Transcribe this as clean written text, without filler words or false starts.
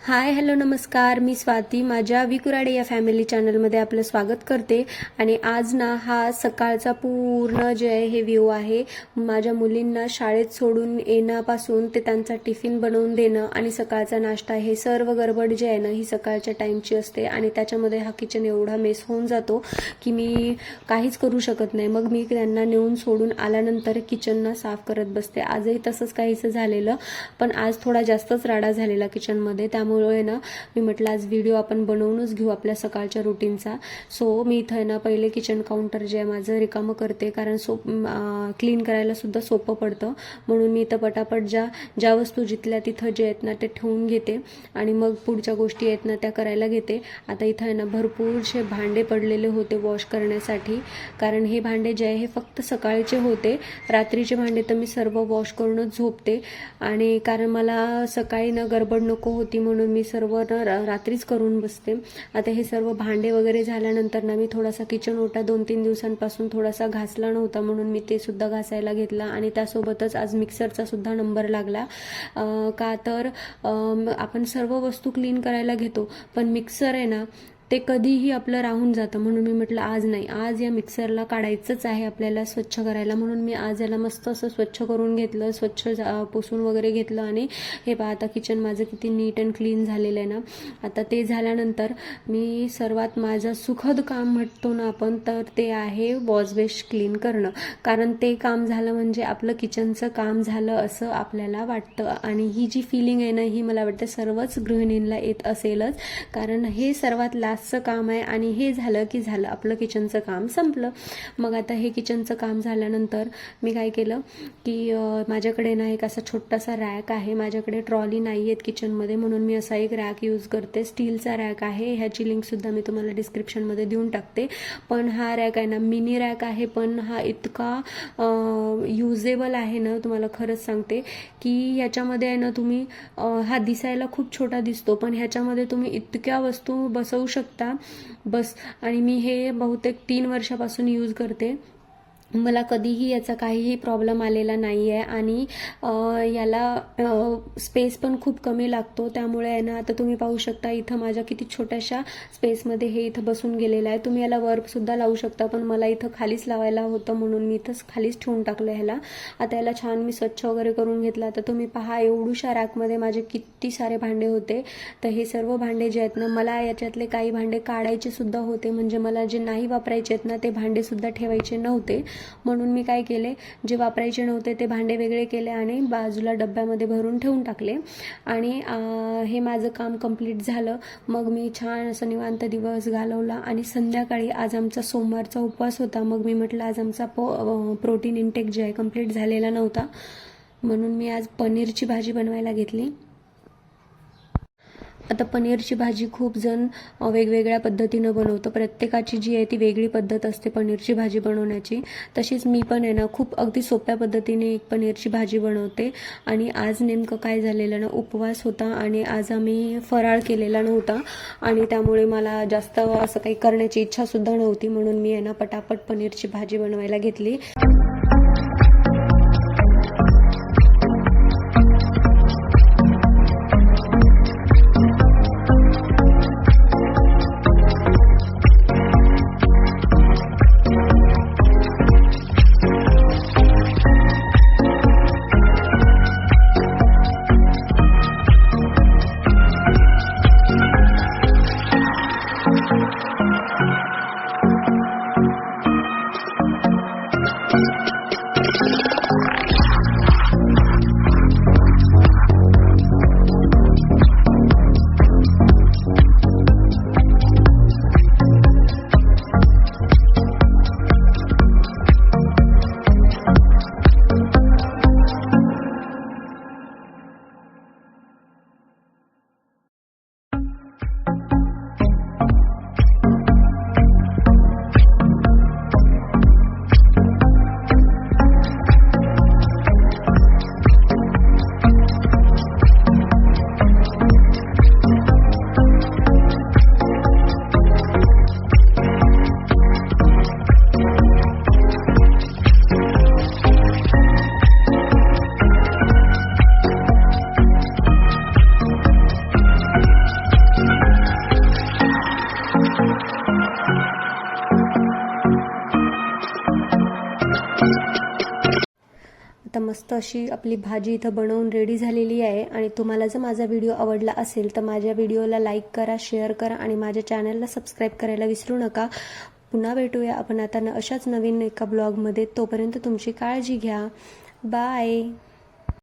Hi hello नमस्कार, मी स्वाती माझ्या विकुराडे या फॅमिली चॅनलमध्ये आपलं स्वागत करते. आणि आज ना हा सकाळचा पूर्ण जे आहे हे व्ह्यू आहे. माझ्या मुलींना शाळेत सोडून येण्यापासून ते त्यांचा टिफिन बनवून देणं आणि सकाळचा नाश्ता, हे सर्व गडबड जे आहे ना ही सकाळच्या टाईमची असते. आणि त्याच्यामध्ये हा किचन एवढा मेस होऊन जातो की मी काहीच करू शकत नाही. मग मी त्यांना नेऊन सोडून आल्यानंतर किचनना साफ करत बसते. आजही तसंच काहीसं झालेलं, पण आज थोडा जास्तच राडा झालेला किचनमध्ये. त्यामुळे ना मी म्हटलं आज व्हिडिओ आपण बनवूनच घेऊ आपल्या सकाळच्या रुटीनचा. सो मी इथं ना पहिले किचन काउंटर जे आहे माझं रिकामं करते, कारण क्लीन करायला सुद्धा सोपं पडतं. म्हणून मी इथं पटापट ज्या वस्तू जिथल्या तिथं जे आहेत ना ते ठेवून घेते आणि मग पुढच्या गोष्टी आहेत ना त्या करायला घेते. आता इथं ना भरपूरसे भांडे पडलेले होते वॉश करण्यासाठी, कारण हे भांडे जे आहे हे फक्त सकाळचे होते. रात्रीचे भांडे तर मी सर्व वॉश करूनच झोपते, आणि कारण मला सकाळी ना गडबड नको होती म्हणून मी सर्व रात्रीच करून बसते. आता हे सर्व भांडे वगैरे झाल्यानंतर ना मी थोडासा किचन ओटा 2-3 दिवसांपासून थोडासा घासला नव्हता, म्हणून मी ते सुद्धा घासायला घेतला. आणि त्यासोबतच आज मिक्सरचा सुद्धा नंबर लागला. का तर आपण सर्व वस्तू क्लीन करायला घेतो, पण मिक्सर आहे ना ते कधीही आपलं राहून जातं. म्हणून मी म्हटलं आज नाही, आज या मिक्सरला काढायचंच आहे आपल्याला, स्वच्छ करायला. म्हणून मी आज याला मस्त असं स्वच्छ करून घेतलं, स्वच्छ पुसून वगैरे घेतलं. आणि हे पहा आता किचन माझं किती नीट अँड क्लीन झालेलं आहे ना. आता ते झाल्यानंतर मी सर्वात माझं सुखद काम म्हणतो ना आपण, तर ते आहे वॉश बेस क्लीन करणं. कारण ते काम झालं म्हणजे आपलं किचनचं काम झालं असं आपल्याला वाटतं. आणि ही जी फिलिंग आहे ना ही मला वाटतं सर्वच गृहिणींना येत असेलच, कारण हे सर्वात लास्टचं काम आहे. आणि हे झालं की झालं, आपलं किचनचं काम संपलं. मग आता हे किचनचं काम झाल्यानंतर मी काय केलं की माझ्याकडे ना एक असा छोटासा रॅक आहे. माझ्याकडे ट्रॉली नाही आहेत किचनमध्ये, म्हणून मी असा एक रॅक यूज करते. स्टीलचा रॅक आहे, ह्याची लिंकसुद्धा मी तुम्हाला डिस्क्रिप्शनमध्ये देऊन टाकते. पण हा रॅक आहे ना मिनी रॅक आहे, पण हा इतका युजेबल आहे ना, तुम्हाला खरंच सांगते की ह्याच्यामध्ये आहे ना तुम्ही हा दिसायला खूप छोटा दिसतो, पण ह्याच्यामध्ये तुम्ही इतक्या वस्तू बसवू शकता बस. आणि मी हे बहुतेक 3 वर्षापासून यूज करते. मला कधीही याचा काहीही प्रॉब्लेम आलेला नाही आहे. आणि याला स्पेस पण खूप कमी लागतो. त्यामुळे आहे ना आता तुम्ही पाहू शकता इथं माझ्या किती छोट्याशा स्पेसमध्ये हे इथं बसून गेलेलं आहे. तुम्ही याला वरसुद्धा लावू शकता, पण मला इथं खालीच लावायला होतं म्हणून मी इथंच खालीच ठेवून टाकलं ह्याला. आता याला छान मी स्वच्छ वगैरे करून घेतलं. आता तुम्ही पहा एवढूशा रॅकमध्ये माझे किती सारे भांडे होते. तर हे सर्व भांडे जे आहेत ना, मला याच्यातले काही भांडे काढायचे सुद्धा होते, म्हणजे मला जे नाही वापरायचे आहेत ना ते भांडे सुद्धा ठेवायचे नव्हते. म्हणून मी काय केले, जे वापरायचे नव्हते ते भांडे वेगळे केले आणि बाजूला डब्यामध्ये भरून ठेवून टाकले. आणि हे माझं काम कंप्लीट झालं. मग मी छान असं निवांत दिवस घालवला. आणि संध्याकाळी आज आमचा सोमवारचा उपवास होता. मग मी म्हटलं आज आमचा प्रोटीन इंटेक जे आहे कंप्लीट झालेला नव्हता, म्हणून मी आज पनीरची भाजी बनवायला घेतली. आता पनीरची भाजी खूप जण वेगवेगळ्या पद्धतीनं बनवतो. प्रत्येकाची जी आहे ती वेगळी पद्धत असते पनीरची भाजी बनवण्याची. तशीच मी पण आहे ना खूप अगदी सोप्या पद्धतीने एक पनीरची भाजी बनवते. आणि आज नेमकं काय झालेलं ना, उपवास होता आणि आज आम्ही फराळ केलेला नव्हता, आणि त्यामुळे मला जास्त असं काही करण्याची इच्छासुद्धा नव्हती. म्हणून मी आहे ना पटापट पनीरची भाजी बनवायला घेतली. मस्त अशी आपली भाजी इथं बनवून रेडी झालेली आहे. आणि तुम्हाला जर माझा व्हिडिओ आवडला असेल तर माझ्या व्हिडिओला लाईक करा, शेअर करा आणि माझ्या चॅनलला सबस्क्राईब करायला विसरू नका. पुन्हा भेटूया आपण आता अशाच नवीन एका ब्लॉगमध्ये. तोपर्यंत तुमची काळजी घ्या. बाय.